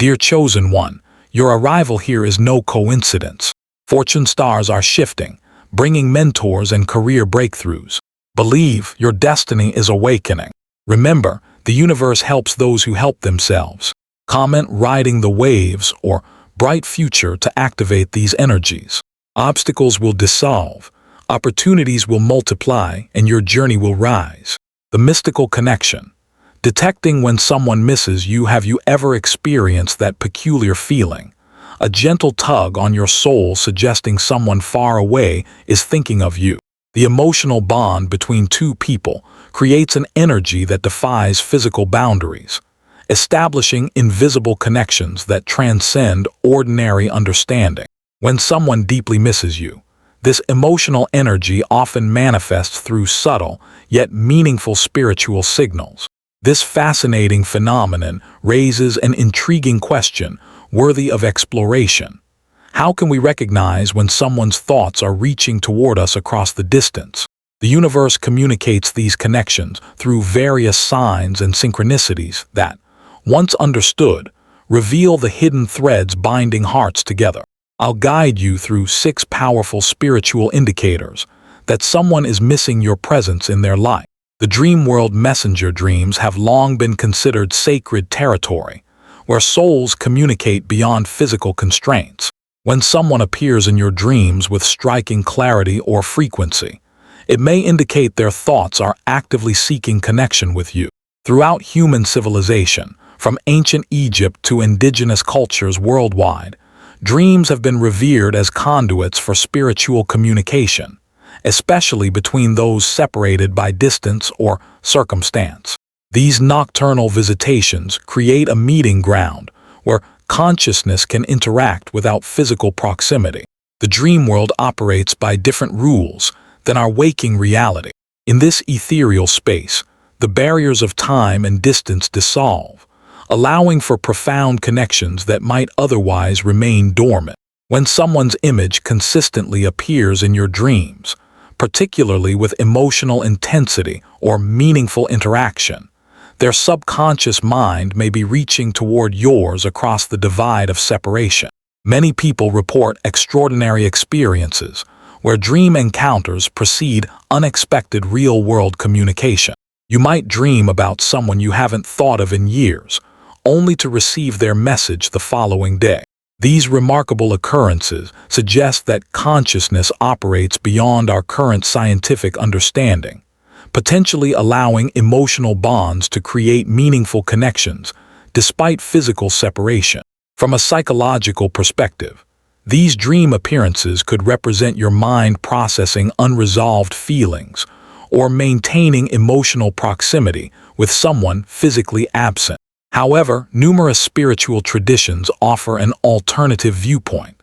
Dear chosen one, your arrival here is no coincidence. Fortune stars are shifting, bringing mentors and career breakthroughs. Believe your destiny is awakening. Remember, the universe helps those who help themselves. Comment riding the waves or bright future to activate these energies. Obstacles will dissolve, opportunities will multiply, and your journey will rise. The mystical connection. Detecting when someone misses you. Have you ever experienced that peculiar feeling? A gentle tug on your soul suggesting someone far away is thinking of you. The emotional bond between two people creates an energy that defies physical boundaries, establishing invisible connections that transcend ordinary understanding. When someone deeply misses you, this emotional energy often manifests through subtle yet meaningful spiritual signals. This fascinating phenomenon raises an intriguing question worthy of exploration. How can we recognize when someone's thoughts are reaching toward us across the distance? The universe communicates these connections through various signs and synchronicities that, once understood, reveal the hidden threads binding hearts together. I'll guide you through 6 powerful spiritual indicators that someone is missing your presence in their life. The dream world. Messenger dreams have long been considered sacred territory, where souls communicate beyond physical constraints. When someone appears in your dreams with striking clarity or frequency, it may indicate their thoughts are actively seeking connection with you. Throughout human civilization, from ancient Egypt to indigenous cultures worldwide, dreams have been revered as conduits for spiritual communication, especially between those separated by distance or circumstance. These nocturnal visitations create a meeting ground where consciousness can interact without physical proximity. The dream world operates by different rules than our waking reality. In this ethereal space, the barriers of time and distance dissolve, allowing for profound connections that might otherwise remain dormant. When someone's image consistently appears in your dreams, particularly with emotional intensity or meaningful interaction, their subconscious mind may be reaching toward yours across the divide of separation. Many people report extraordinary experiences where dream encounters precede unexpected real-world communication. You might dream about someone you haven't thought of in years, only to receive their message the following day. These remarkable occurrences suggest that consciousness operates beyond our current scientific understanding, potentially allowing emotional bonds to create meaningful connections despite physical separation. From a psychological perspective, these dream appearances could represent your mind processing unresolved feelings or maintaining emotional proximity with someone physically absent. However, numerous spiritual traditions offer an alternative viewpoint,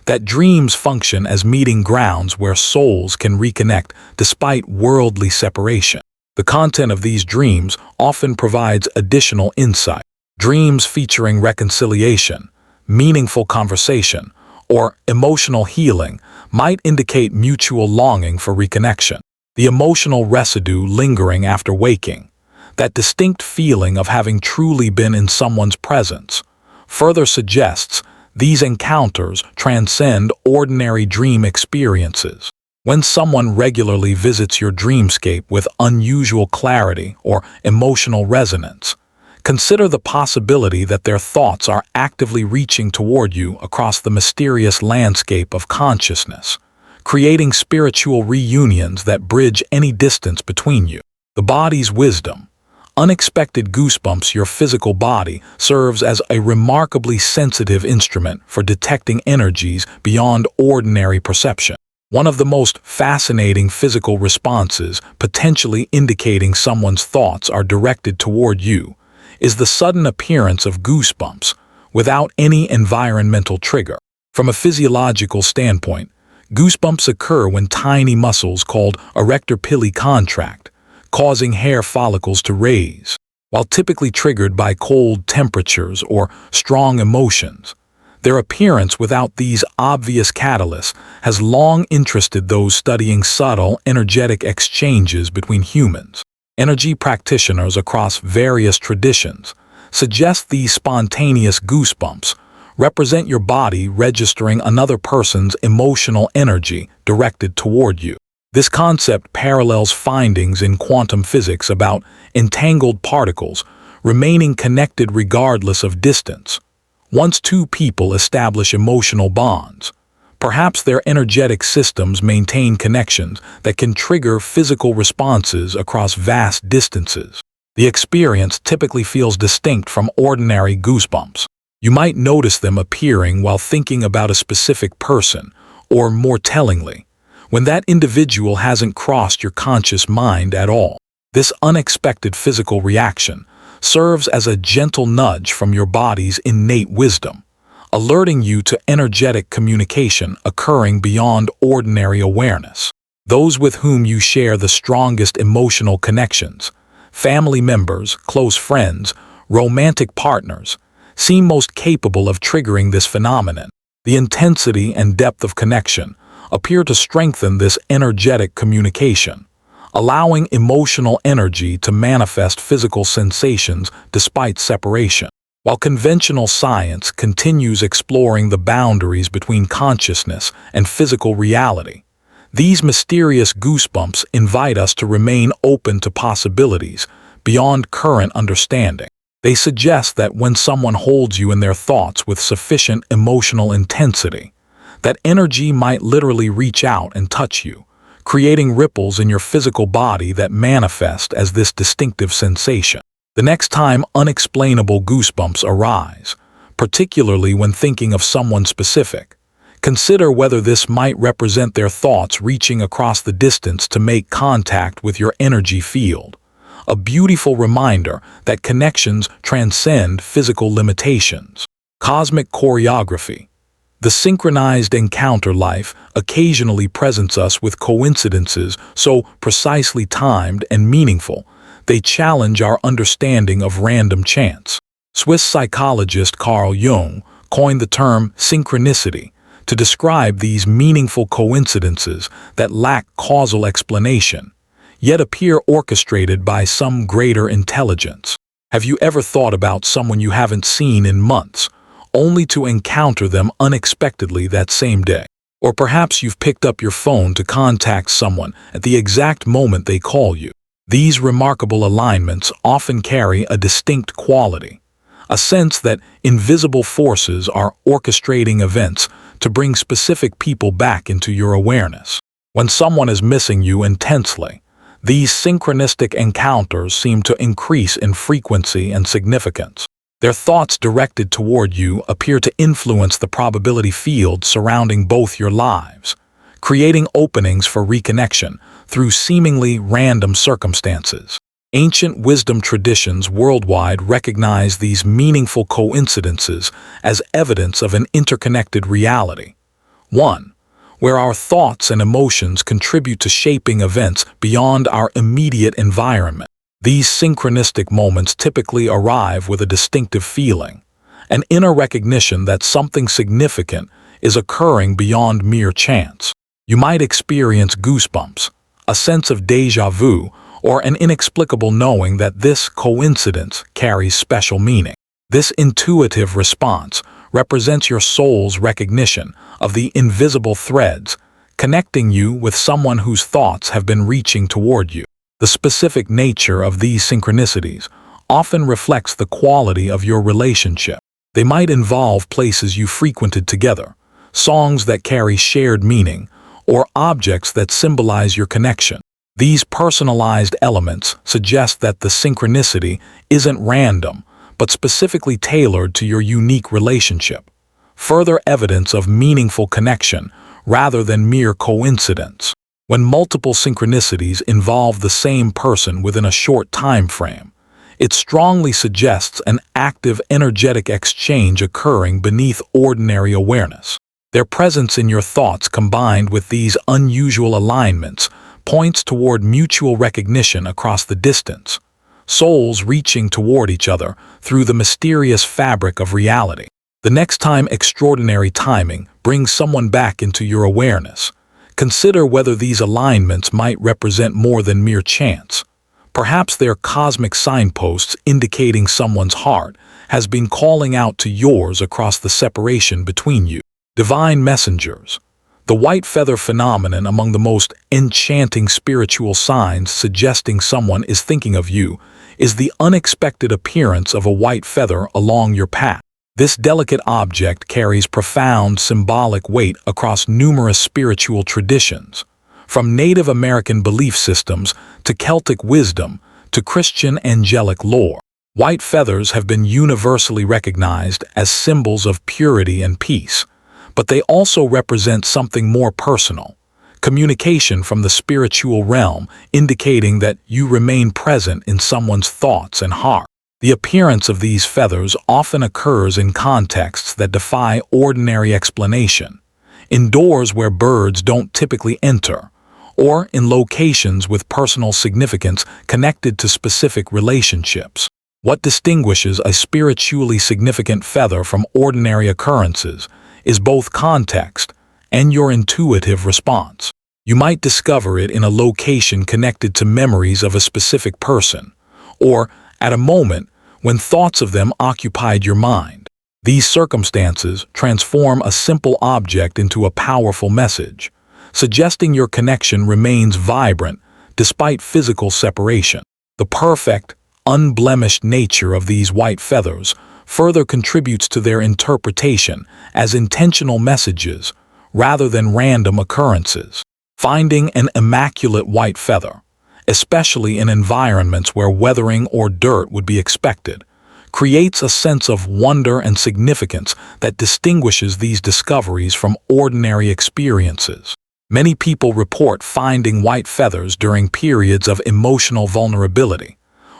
that dreams function as meeting grounds where souls can reconnect despite worldly separation. The content of these dreams often provides additional insight. Dreams featuring reconciliation, meaningful conversation, or emotional healing might indicate mutual longing for reconnection. The emotional residue lingering after waking, that distinct feeling of having truly been in someone's presence, further suggests these encounters transcend ordinary dream experiences. When someone regularly visits your dreamscape with unusual clarity or emotional resonance, consider the possibility that their thoughts are actively reaching toward you across the mysterious landscape of consciousness, creating spiritual reunions that bridge any distance between you. The body's wisdom. Unexpected goosebumps. Your physical body serves as a remarkably sensitive instrument for detecting energies beyond ordinary perception. One of the most fascinating physical responses, potentially indicating someone's thoughts are directed toward you, is the sudden appearance of goosebumps without any environmental trigger. From a physiological standpoint, goosebumps occur when tiny muscles called erector pili contract, causing hair follicles to raise. While typically triggered by cold temperatures or strong emotions, their appearance without these obvious catalysts has long interested those studying subtle energetic exchanges between humans. Energy practitioners across various traditions, suggest these spontaneous goosebumps represent your body registering another person's emotional energy directed toward you. This concept parallels findings in quantum physics about entangled particles remaining connected regardless of distance. Once two people establish emotional bonds, perhaps their energetic systems maintain connections that can trigger physical responses across vast distances. The experience typically feels distinct from ordinary goosebumps. You might notice them appearing while thinking about a specific person, or more tellingly, when that individual hasn't crossed your conscious mind at all. This unexpected physical reaction serves as a gentle nudge from your body's innate wisdom, alerting you to energetic communication occurring beyond ordinary awareness. Those with whom you share the strongest emotional connections, family members, close friends, romantic partners, seem most capable of triggering this phenomenon. The intensity and depth of connection appear to strengthen this energetic communication, allowing emotional energy to manifest physical sensations despite separation. While conventional science continues exploring the boundaries between consciousness and physical reality, these mysterious goosebumps invite us to remain open to possibilities beyond current understanding. They suggest that when someone holds you in their thoughts with sufficient emotional intensity, that energy might literally reach out and touch you, creating ripples in your physical body that manifest as this distinctive sensation. The next time unexplainable goosebumps arise, particularly when thinking of someone specific, consider whether this might represent their thoughts reaching across the distance to make contact with your energy field. A beautiful reminder that connections transcend physical limitations. Cosmic choreography. The synchronized encounter life occasionally presents us with coincidences so precisely timed and meaningful, they challenge our understanding of random chance. Swiss psychologist Carl Jung coined the term synchronicity to describe these meaningful coincidences that lack causal explanation, yet appear orchestrated by some greater intelligence. Have you ever thought about someone you haven't seen in months, only to encounter them unexpectedly that same day? Or perhaps you've picked up your phone to contact someone at the exact moment they call you. These remarkable alignments often carry a distinct quality, a sense that invisible forces are orchestrating events to bring specific people back into your awareness. When someone is missing you intensely, these synchronistic encounters seem to increase in frequency and significance. Their thoughts directed toward you appear to influence the probability field surrounding both your lives, creating openings for reconnection through seemingly random circumstances. Ancient wisdom traditions worldwide recognize these meaningful coincidences as evidence of an interconnected reality. 1. Where our thoughts and emotions contribute to shaping events beyond our immediate environment. These synchronistic moments typically arrive with a distinctive feeling, an inner recognition that something significant is occurring beyond mere chance. You might experience goosebumps, a sense of déjà vu, or an inexplicable knowing that this coincidence carries special meaning. This intuitive response represents your soul's recognition of the invisible threads connecting you with someone whose thoughts have been reaching toward you. The specific nature of these synchronicities often reflects the quality of your relationship. They might involve places you frequented together, songs that carry shared meaning, or objects that symbolize your connection. These personalized elements suggest that the synchronicity isn't random, but specifically tailored to your unique relationship. Further evidence of meaningful connection rather than mere coincidence. When multiple synchronicities involve the same person within a short time frame, it strongly suggests an active energetic exchange occurring beneath ordinary awareness. Their presence in your thoughts combined with these unusual alignments points toward mutual recognition across the distance, souls reaching toward each other through the mysterious fabric of reality. The next time extraordinary timing brings someone back into your awareness, consider whether these alignments might represent more than mere chance, Perhaps they're cosmic signposts indicating someone's heart has been calling out to yours across the separation between you. Divine messengers. The white feather phenomenon among the most enchanting spiritual signs suggesting someone is thinking of you is the unexpected appearance of a white feather along your path. This delicate object carries profound symbolic weight across numerous spiritual traditions, from Native American belief systems to Celtic wisdom to Christian angelic lore. White feathers have been universally recognized as symbols of purity and peace, but they also represent something more personal, communication from the spiritual realm indicating that you remain present in someone's thoughts and heart. The appearance of these feathers often occurs in contexts that defy ordinary explanation, indoors where birds don't typically enter, or in locations with personal significance connected to specific relationships. What distinguishes a spiritually significant feather from ordinary occurrences is both context and your intuitive response. You might discover it in a location connected to memories of a specific person, or at a moment when thoughts of them occupied your mind. These circumstances transform a simple object into a powerful message, suggesting your connection remains vibrant despite physical separation. The perfect, unblemished nature of these white feathers further contributes to their interpretation as intentional messages rather than random occurrences. Finding an immaculate white feather, especially in environments where weathering or dirt would be expected, creates a sense of wonder and significance that distinguishes these discoveries from ordinary experiences. Many people report finding white feathers during periods of emotional vulnerability,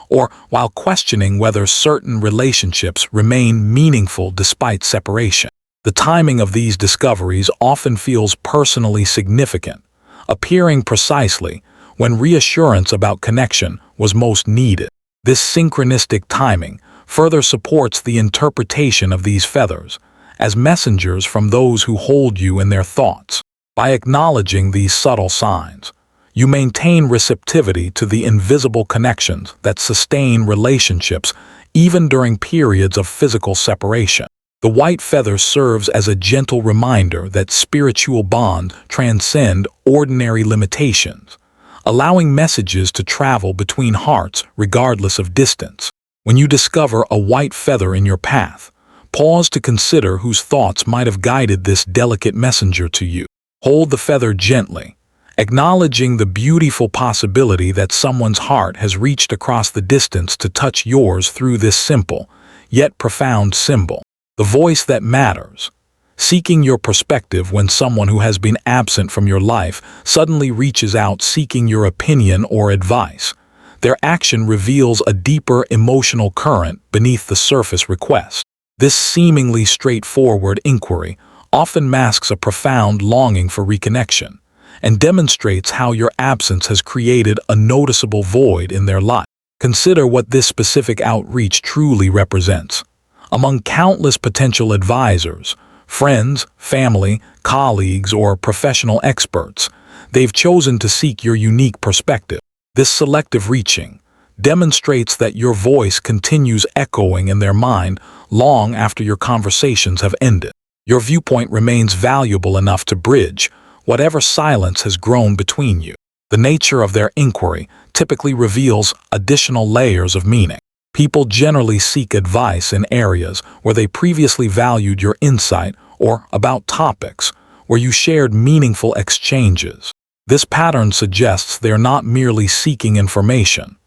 or while questioning whether certain relationships remain meaningful despite separation. The timing of these discoveries often feels personally significant, appearing precisely when reassurance about connection was most needed. This synchronistic timing further supports the interpretation of these feathers as messengers from those who hold you in their thoughts. By acknowledging these subtle signs, you maintain receptivity to the invisible connections that sustain relationships even during periods of physical separation. The white feather serves as a gentle reminder that spiritual bonds transcend ordinary limitations, allowing messages to travel between hearts regardless of distance. When you discover a white feather in your path, pause to consider whose thoughts might have guided this delicate messenger to you. Hold the feather gently, acknowledging the beautiful possibility that someone's heart has reached across the distance to touch yours through this simple, yet profound symbol. The voice that matters, seeking your perspective when someone who has been absent from your life suddenly reaches out seeking your opinion or advice. Their action reveals a deeper emotional current beneath the surface request. This seemingly straightforward inquiry often masks a profound longing for reconnection and demonstrates how your absence has created a noticeable void in their life. Consider what this specific outreach truly represents. Among countless potential advisors, friends, family, colleagues, or professional experts, they've chosen to seek your unique perspective. This selective reaching demonstrates that your voice continues echoing in their mind long after your conversations have ended. Your viewpoint remains valuable enough to bridge whatever silence has grown between you. The nature of their inquiry typically reveals additional layers of meaning. People generally seek advice in areas where they previously valued your insight or about topics where you shared meaningful exchanges. This pattern suggests they are not merely seeking information.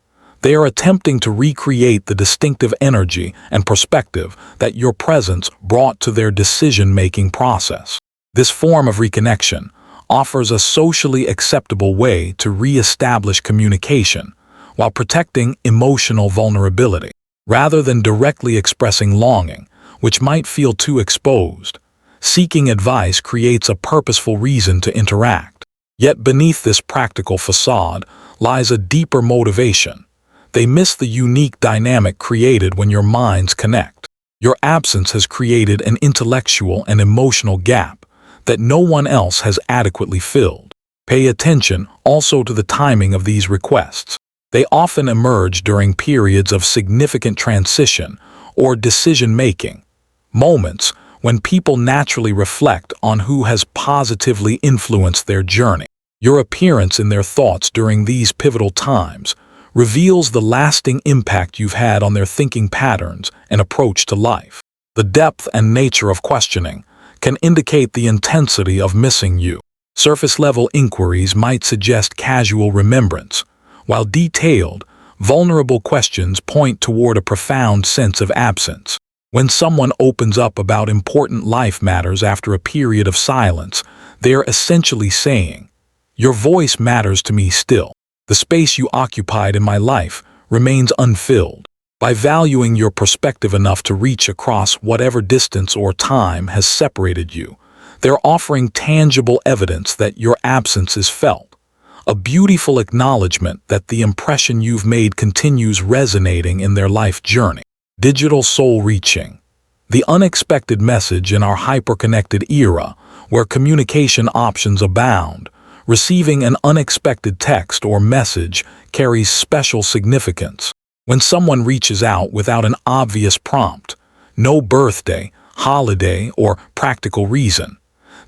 They are attempting to recreate the distinctive energy and perspective that your presence brought to their decision-making process. This form of reconnection offers a socially acceptable way to re-establish communication while protecting emotional vulnerability. Rather than directly expressing longing, which might feel too exposed, seeking advice creates a purposeful reason to interact. Yet beneath this practical facade lies a deeper motivation. They miss the unique dynamic created when your minds connect. Your absence has created an intellectual and emotional gap that no one else has adequately filled. Pay attention also to the timing of these requests. They often emerge during periods of significant transition or decision-making, moments when people naturally reflect on who has positively influenced their journey. Your appearance in their thoughts during these pivotal times reveals the lasting impact you've had on their thinking patterns and approach to life. The depth and nature of questioning can indicate the intensity of missing you. Surface-level inquiries might suggest casual remembrance, while detailed, vulnerable questions point toward a profound sense of absence. When someone opens up about important life matters after a period of silence, they are essentially saying, "Your voice matters to me still. The space you occupied in my life remains unfilled." By valuing your perspective enough to reach across whatever distance or time has separated you, they're offering tangible evidence that your absence is felt, a beautiful acknowledgement that the impression you've made continues resonating in their life journey. Digital soul reaching. The unexpected message in our hyper-connected era, where communication options abound, receiving an unexpected text or message carries special significance. When someone reaches out without an obvious prompt, no birthday, holiday, or practical reason,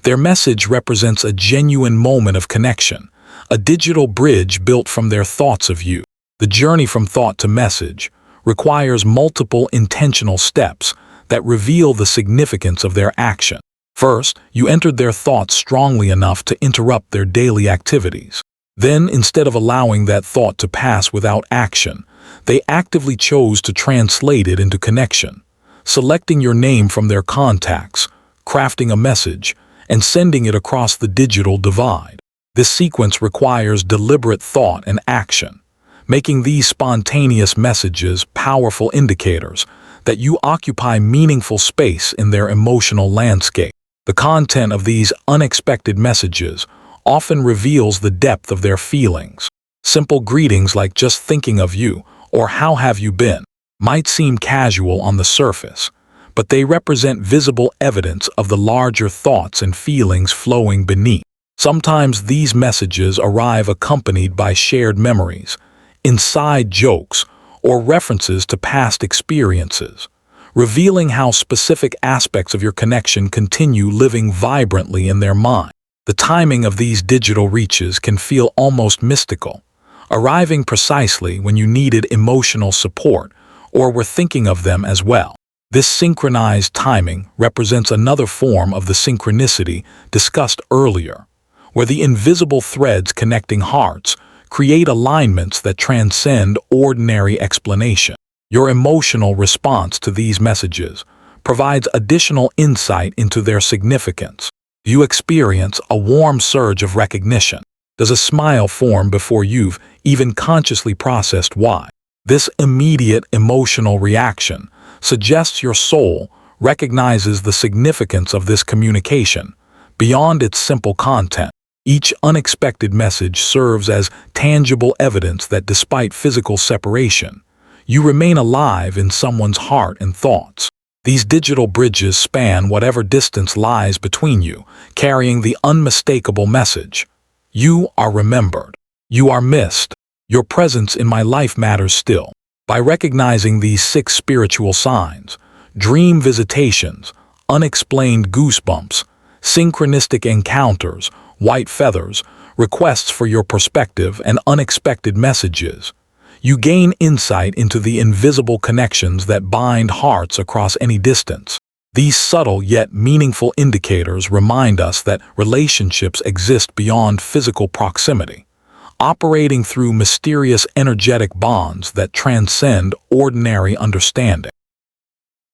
their message represents a genuine moment of connection, a digital bridge built from their thoughts of you. The journey from thought to message requires multiple intentional steps that reveal the significance of their action. First, you entered their thoughts strongly enough to interrupt their daily activities. Then, instead of allowing that thought to pass without action, they actively chose to translate it into connection, selecting your name from their contacts, crafting a message, and sending it across the digital divide. This sequence requires deliberate thought and action, making these spontaneous messages powerful indicators that you occupy meaningful space in their emotional landscape. The content of these unexpected messages often reveals the depth of their feelings. Simple greetings like "just thinking of you" or "how have you been" might seem casual on the surface, but they represent visible evidence of the larger thoughts and feelings flowing beneath. Sometimes these messages arrive accompanied by shared memories, inside jokes, or references to past experiences, revealing how specific aspects of your connection continue living vibrantly in their mind. The timing of these digital reaches can feel almost mystical, arriving precisely when you needed emotional support or were thinking of them as well. This synchronized timing represents another form of the synchronicity discussed earlier, where the invisible threads connecting hearts create alignments that transcend ordinary explanation. Your emotional response to these messages provides additional insight into their significance. Do you experience a warm surge of recognition? Does a smile form before you've even consciously processed why? This immediate emotional reaction suggests your soul recognizes the significance of this communication beyond its simple content. Each unexpected message serves as tangible evidence that despite physical separation, you remain alive in someone's heart and thoughts. These digital bridges span whatever distance lies between you, carrying the unmistakable message: you are remembered. You are missed. Your presence in my life matters still. By recognizing these 6 spiritual signs, dream visitations, unexplained goosebumps, synchronistic encounters, white feathers, requests for your perspective, and unexpected messages, you gain insight into the invisible connections that bind hearts across any distance. These subtle yet meaningful indicators remind us that relationships exist beyond physical proximity, operating through mysterious energetic bonds that transcend ordinary understanding.